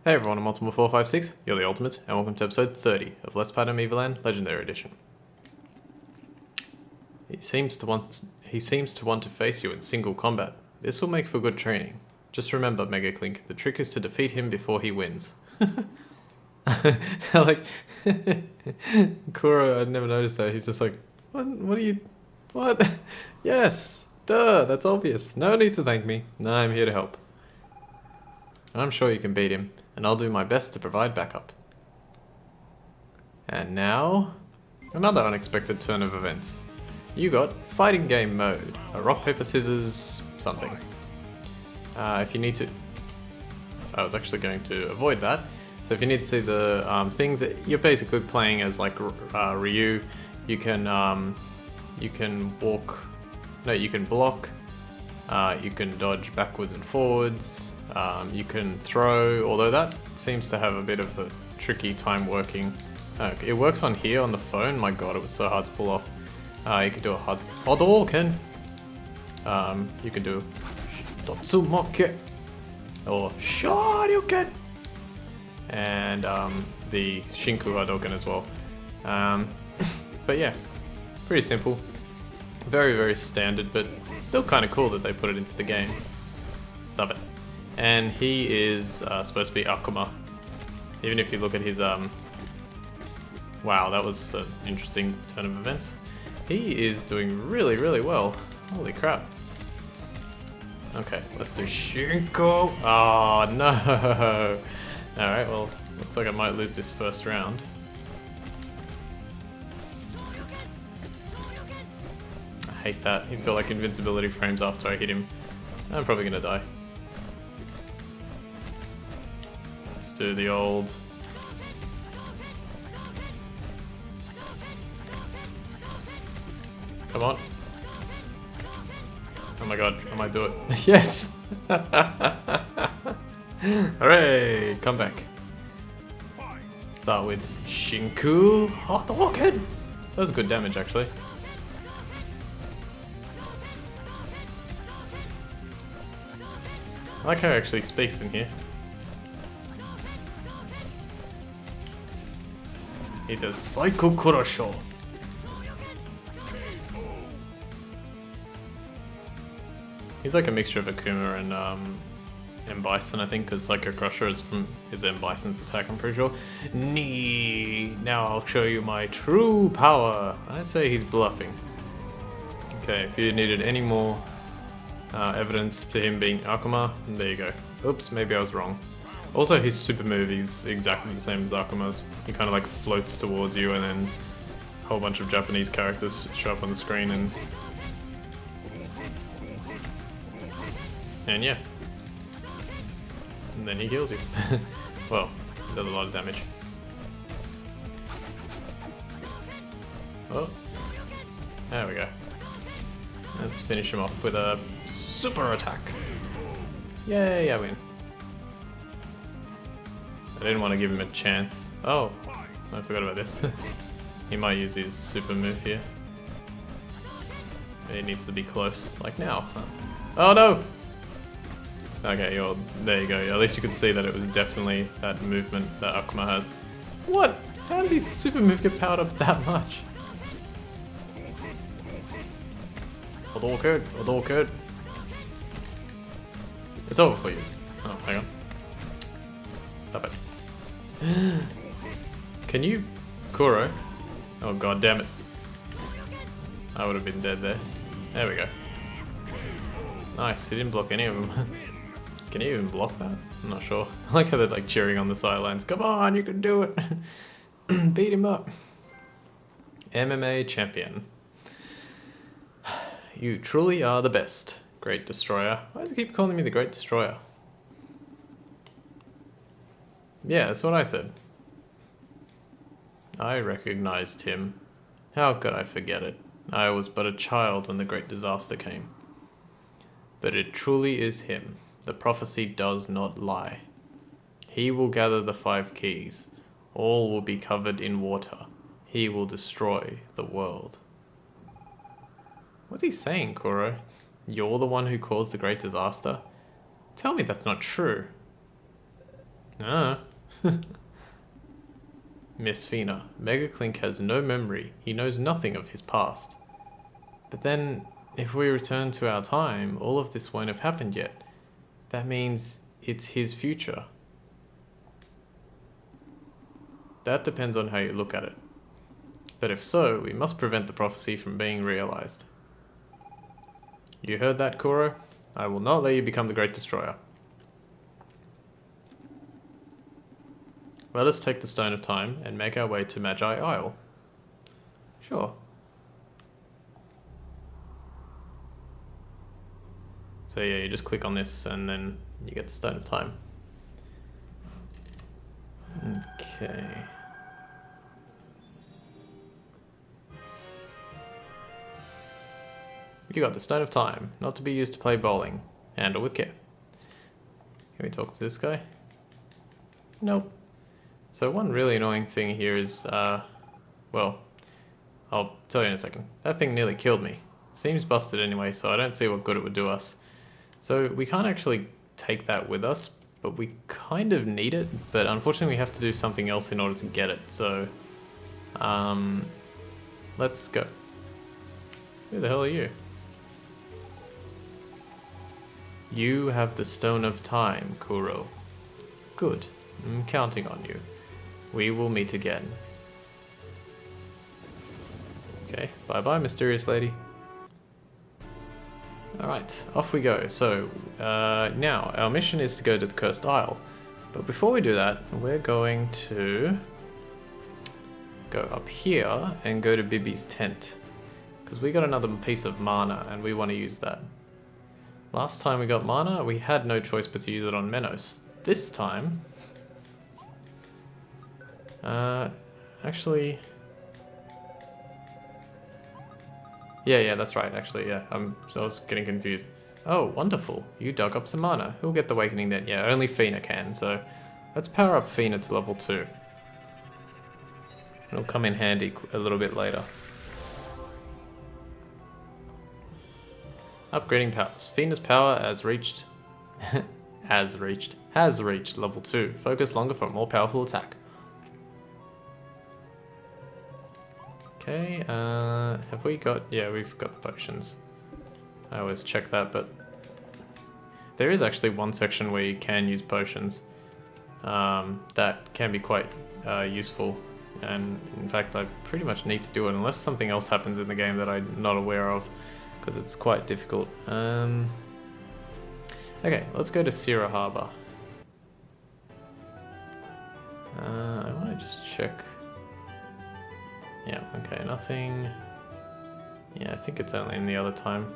Hey everyone, I'm Ultima456, you're the Ultimate, and welcome to episode 30 of Let's Play MMA Evoland Legendary Edition. He seems to want to face you in single combat. This will make for good training. Just remember, Mega Clink, the trick is to defeat him before he wins. Like, Kuro, I'd never noticed that. He's just like, what are you, what? Yes, duh, that's obvious. No need to thank me. No, I'm here to help. I'm sure you can beat him, and I'll do my best to provide backup. And now, another unexpected turn of events. You got fighting game mode, a rock, paper, scissors, something. If you need to... I was actually going to avoid that. So if you need to see the things, that you're basically playing as like Ryu. You can walk... No, you can block. You can dodge backwards and forwards. You can throw, although that seems to have a bit of a tricky time working. It works on here on the phone. My god, it was so hard to pull off. You can do a Hadouken. You can do Tatsumoke or Shoryuken, and the Shinku Hadouken as well. But yeah, pretty simple. Very, very standard, but still kind of cool that they put it into the game. Stop it. And he is supposed to be Akuma. Even if you look at his wow, that was an interesting turn of events. He is doing really, really well. Holy crap. Okay, let's do Shinko. Oh no. Alright, well, looks like I might lose this first round. I hate that. He's got like invincibility frames after I hit him. I'm probably gonna die. Let's do the old... Come on. Oh my god, I might do it. Yes! Hooray! Come back. Start with Shinku Hadouken! That was good damage actually. I like how he actually speaks in here. He does Psycho Kurosho. He's like a mixture of Akuma and Bison, I think, because Psycho Crusher is from his M. Bison's attack, I'm pretty sure. Now I'll show you my true power. I'd say he's bluffing. Okay, if you needed any more evidence to him being Akuma, there you go. Oops, maybe I was wrong. Also, his super move is exactly the same as Akuma's. He kind of like floats towards you and then a whole bunch of Japanese characters show up on the screen and yeah. And then he kills you. Well, he does a lot of damage. Oh, there we go. Let's finish him off with a super attack. Yay, I win. I didn't want to give him a chance. Oh, I forgot about this. He might use his super move here. It needs to be close, like now. Oh no! Okay, there you go. At least you could see that it was definitely that movement that Akuma has. What? How did his super move get powered up that much? Hadouken. It's over for you. Oh, hang on. Stop it. Can you... Kuro? Oh god damn it. I would have been dead there. There we go. Nice, he didn't block any of them. Can he even block that? I'm not sure. I like how they're like cheering on the sidelines. Come on, you can do it! Beat him up. MMA Champion. You truly are the best, Great Destroyer. Why does he keep calling me the Great Destroyer? Yeah, that's what I said. I recognized him. How could I forget it? I was but a child when the great disaster came. But it truly is him. The prophecy does not lie. He will gather the 5 keys. All will be covered in water. He will destroy the world. What's he saying, Kuro? You're the one who caused the great disaster? Tell me that's not true. Ah. Miss Fina, Megaclink has no memory. He knows nothing of his past. But then, if we return to our time, all of this won't have happened yet. That means it's his future. That depends on how you look at it. But if so, we must prevent the prophecy from being realized. You heard that, Kuro? I will not let you become the Great Destroyer. Let us take the Stone of Time and make our way to Magi Isle. Sure. So yeah, you just click on this and then you get the Stone of Time. Okay. You got the Stone of Time, not to be used to play bowling. Handle with care. Can we talk to this guy? Nope. So one really annoying thing here is, well, I'll tell you in a second. That thing nearly killed me. Seems busted anyway, so I don't see what good it would do us. So we can't actually take that with us, but we kind of need it, but unfortunately we have to do something else in order to get it, so let's go. Who the hell are you? You have the Stone of Time, Kuro. Good. I'm counting on you. We will meet again. Okay, bye-bye, mysterious lady. Alright, off we go. So, now, our mission is to go to the Cursed Isle. But before we do that, we're going to go up here and go to Bibi's tent. Because we got another piece of mana, and we want to use that. Last time we got mana, we had no choice but to use it on Menos. This time... actually... Yeah, that's right, actually, yeah. So I was getting confused. Oh, wonderful. You dug up some mana. Who'll get the Awakening then? Yeah, only Fina can, so... Let's power up Fina to level 2. It'll come in handy a little bit later. Upgrading powers. Fina's power has reached level 2. Focus longer for a more powerful attack. Okay, have we got... Yeah, we've got the potions. I always check that, but... There is actually one section where you can use potions. That can be quite useful. And in fact, I pretty much need to do it unless something else happens in the game that I'm not aware of. Because it's quite difficult. Okay, let's go to Sierra Harbor. I want to just check... Yeah, okay, nothing. Yeah, I think it's only in the other time.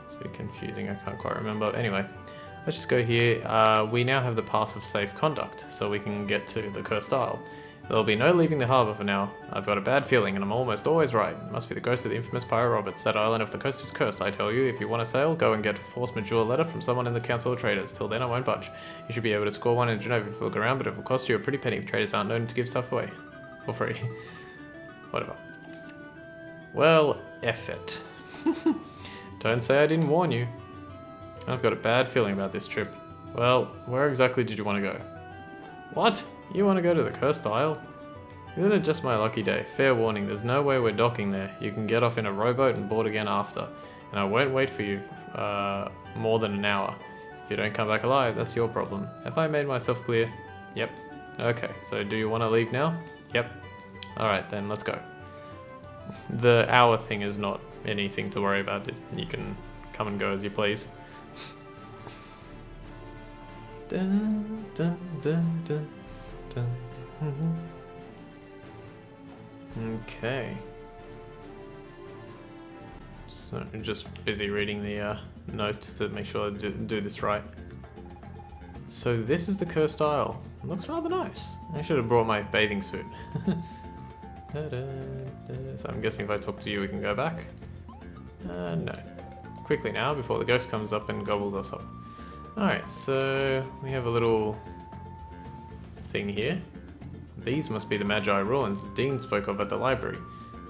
It's a bit confusing, I can't quite remember. Anyway, let's just go here. We now have the pass of safe conduct, so we can get to the Cursed Isle. There'll be no leaving the harbour for now. I've got a bad feeling, and I'm almost always right. It must be the ghost of the infamous Pyro Roberts. That island of the coast is cursed, I tell you. If you want to sail, go and get a force majeure letter from someone in the Council of Traders. Till then, I won't budge. You should be able to score one in Genova if you look around, but it will cost you a pretty penny. Traders aren't known to give stuff away. For free. Whatever. Well, F it. Don't say I didn't warn you. I've got a bad feeling about this trip. Well, where exactly did you want to go? What? You want to go to the Cursed Isle? Isn't it just my lucky day? Fair warning, there's no way we're docking there. You can get off in a rowboat and board again after. And I won't wait for you more than an hour. If you don't come back alive, that's your problem. Have I made myself clear? Yep. Okay, so do you want to leave now? Yep. Alright then, let's go. The hour thing is not anything to worry about. You can come and go as you please. Dun, dun, dun, dun, dun. Okay. So I'm just busy reading the notes to make sure I do this right. So this is the Cursed Isle. It looks rather nice. I should have brought my bathing suit. So I'm guessing if I talk to you we can go back. No. Quickly now before the ghost comes up and gobbles us up. Alright, so we have a little thing here. These must be the Magi ruins the Dean spoke of at the library.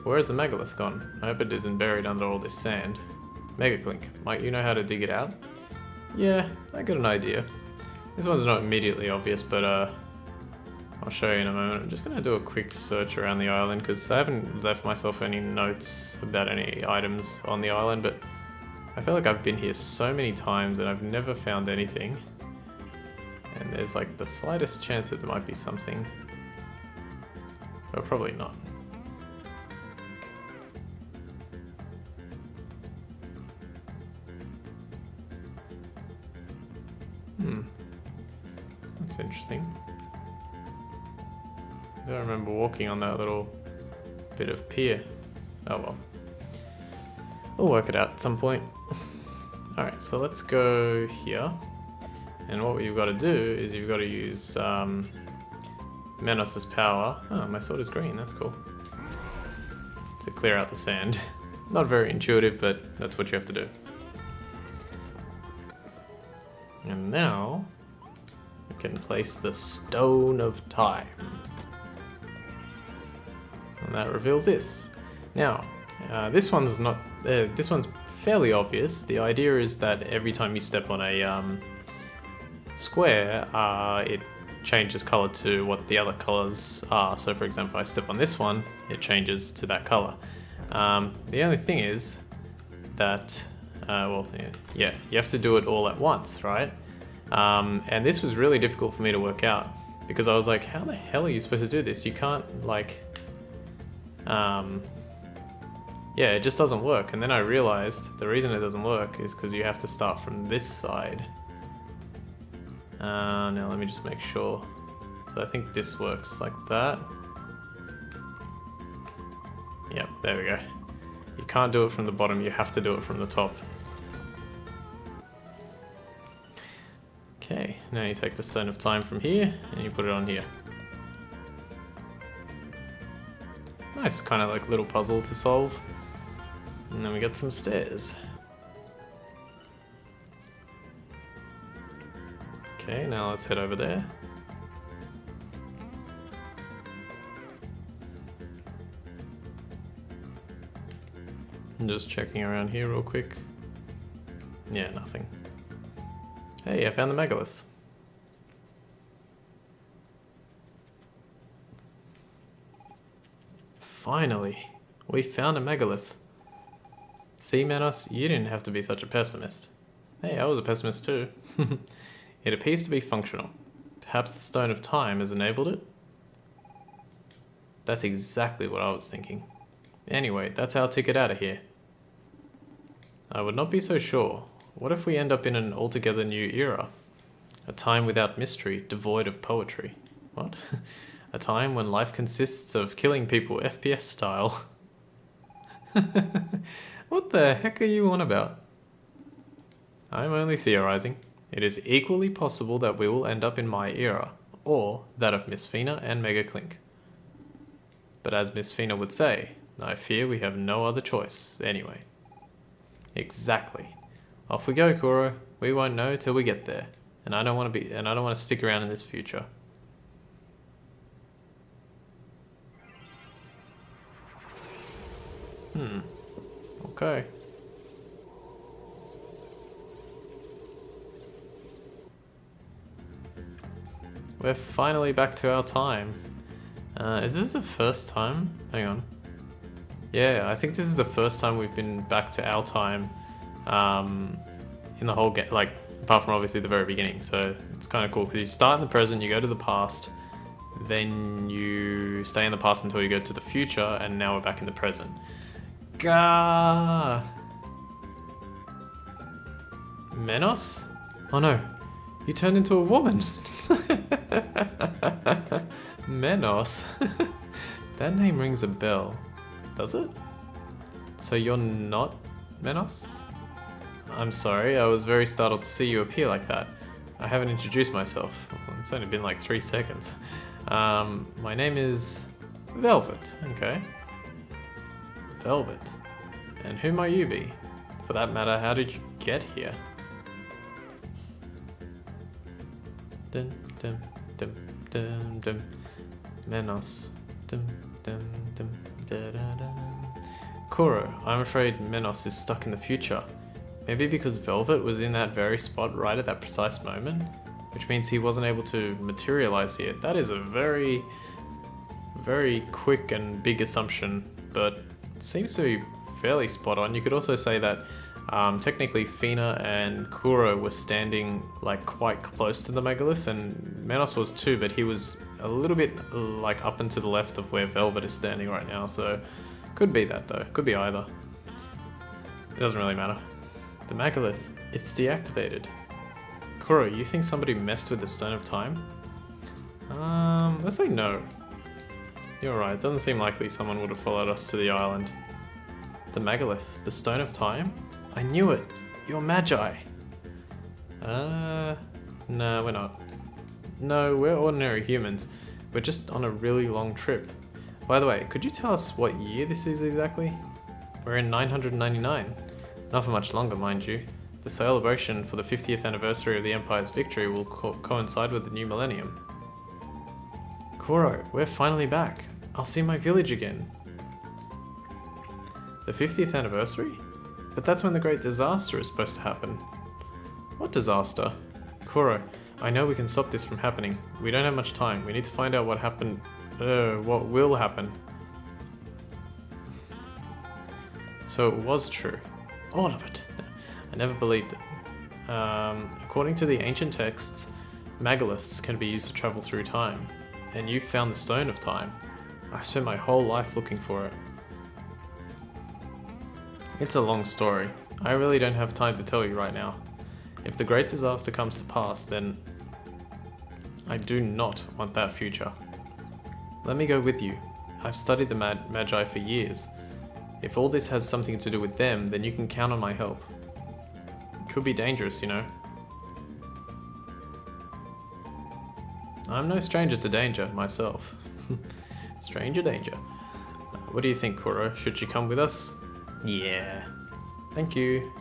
Where is the megalith gone? I hope it isn't buried under all this sand. Megaclink, might you know how to dig it out? Yeah, I got an idea. This one's not immediately obvious, but I'll show you in a moment. I'm just gonna do a quick search around the island because I haven't left myself any notes about any items on the island, but I feel like I've been here so many times and I've never found anything. And there's like the slightest chance that there might be something, but probably not. That's interesting. I don't remember walking on that little bit of pier. Oh well. We'll work it out at some point. Alright, so let's go here. And what you've got to do is you've got to use Menos's power. Oh, my sword is green, that's cool. To clear out the sand. Not very intuitive, but that's what you have to do. And now we can place the Stone of Time. And that reveals this. Now, this one's not. This one's fairly obvious. The idea is that every time you step on a square, it changes color to what the other colors are. So, for example, if I step on this one, it changes to that color. The only thing is that, you have to do it all at once, right? And this was really difficult for me to work out because I was like, how the hell are you supposed to do this? You can't like. Yeah, it just doesn't work. And then I realized the reason it doesn't work is because you have to start from this side. Now let me just make sure. So I think this works like that. Yep, there we go. You can't do it from the bottom, you have to do it from the top. Okay, now you take the Stone of Time from here and you put it on here. Nice, kind of like little puzzle to solve. And then we got some stairs. Okay, now let's head over there. I'm just checking around here real quick. Yeah, nothing. Hey, I found the megalith. Finally, we found a megalith. See, Menos, you didn't have to be such a pessimist. Hey, I was a pessimist too. It appears to be functional. Perhaps the Stone of Time has enabled it? That's exactly what I was thinking. Anyway, that's our ticket out of here. I would not be so sure. What if we end up in an altogether new era? A time without mystery, devoid of poetry. What? A time when life consists of killing people FPS style. What the heck are you on about? I'm only theorizing. It is equally possible that we will end up in my era, or that of Miss Fina and Mega Clink. But as Miss Fina would say, I fear we have no other choice anyway. Exactly. Off we go, Kuro. We won't know till we get there, and I don't want to stick around in this future. Okay. We're finally back to our time. Is this the first time? Hang on. Yeah, I think this is the first time we've been back to our time in the whole game, like, apart from obviously the very beginning. So it's kind of cool because you start in the present, you go to the past, then you stay in the past until you go to the future, and now we're back in the present. Gah! Menos? Oh no, you turned into a woman. Menos? That name rings a bell. Does it? So you're not Menos? I'm sorry, I was very startled to see you appear like that. I haven't introduced myself. It's only been like 3 seconds. My name is Velvet, okay. Velvet. And who might you be? For that matter, how did you get here? Dum dum dum dum dum. Menos. Dum dum dum da da da. Kuro, I'm afraid Menos is stuck in the future. Maybe because Velvet was in that very spot right at that precise moment? which means he wasn't able to materialize here. That is a very, very quick and big assumption, but it seems to be fairly spot on. You could also say that technically Fina and Kuro were standing like quite close to the megalith, and Menos was too, but he was a little bit like up and to the left of where Velvet is standing right now, so could be that though, could be either. It doesn't really matter. The megalith, it's deactivated. Kuro, you think somebody messed with the Stone of Time? Let's say no. You're right, it doesn't seem likely someone would have followed us to the island. The megalith, the Stone of Time? I knew it! You're Magi! No, we're not. No, we're ordinary humans. We're just on a really long trip. By the way, could you tell us what year this is exactly? We're in 999. Not for much longer, mind you. The celebration for the 50th anniversary of the Empire's victory will coincide with the new millennium. Kuro, we're finally back. I'll see my village again. The 50th anniversary? But that's when the great disaster is supposed to happen. What disaster? Kuro, I know we can stop this from happening. We don't have much time. We need to find out what happened. What will happen. So it was true. All of it. I never believed it. According to the ancient texts, megaliths can be used to travel through time. And you found the Stone of Time. I've spent my whole life looking for it. It's a long story. I really don't have time to tell you right now. If the great disaster comes to pass, then I do not want that future. Let me go with you. I've studied the Magi for years. If all this has something to do with them, then you can count on my help. It could be dangerous, you know. I'm no stranger to danger, myself. Stranger danger. What do you think, Kuro? Should she come with us? Yeah. Thank you.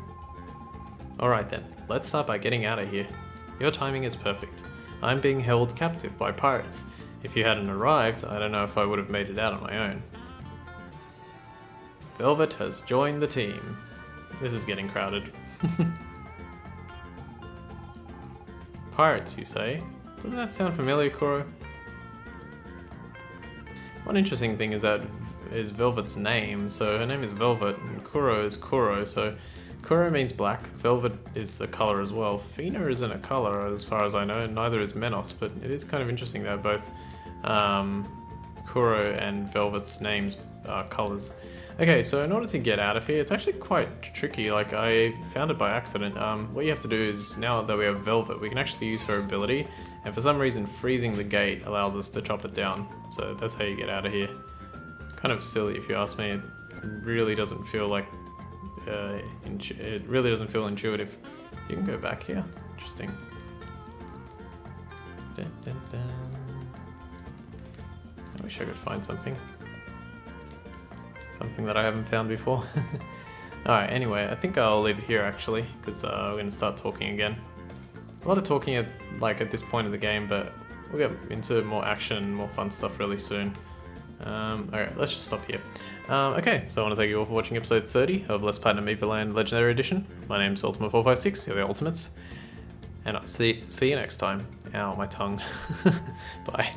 Alright then, let's start by getting out of here. Your timing is perfect. I'm being held captive by pirates. If you hadn't arrived, I don't know if I would have made it out on my own. Velvet has joined the team. This is getting crowded. Pirates, you say? Doesn't that sound familiar, Kuro? One interesting thing is Velvet's name. So her name is Velvet, and Kuro is Kuro. So Kuro means black. Velvet is a color as well. Fina isn't a color as far as I know, neither is Menos, but it is kind of interesting that both Kuro and Velvet's names are colors. Okay, so in order to get out of here, it's actually quite tricky. Like, I found it by accident. What you have to do is, now that we have Velvet, we can actually use her ability, and for some reason freezing the gate allows us to chop it down. So that's how you get out of here. Kind of silly if you ask me. It really doesn't feel like it really doesn't feel intuitive. You can go back here. Interesting. Dun, dun, dun. I wish I could find something that I haven't found before. Alright, anyway, I think I'll leave it here actually, because we're going to start talking again. A lot of talking at this point of the game, but we'll get into more action and more fun stuff really soon. Alright, let's just stop here. Okay, so I want to thank you all for watching episode 30 of Let's Platinum Evoland Legendary Edition. My name's Ultima456, you're the Ultimates, and I'll see you next time. Ow, my tongue. Bye.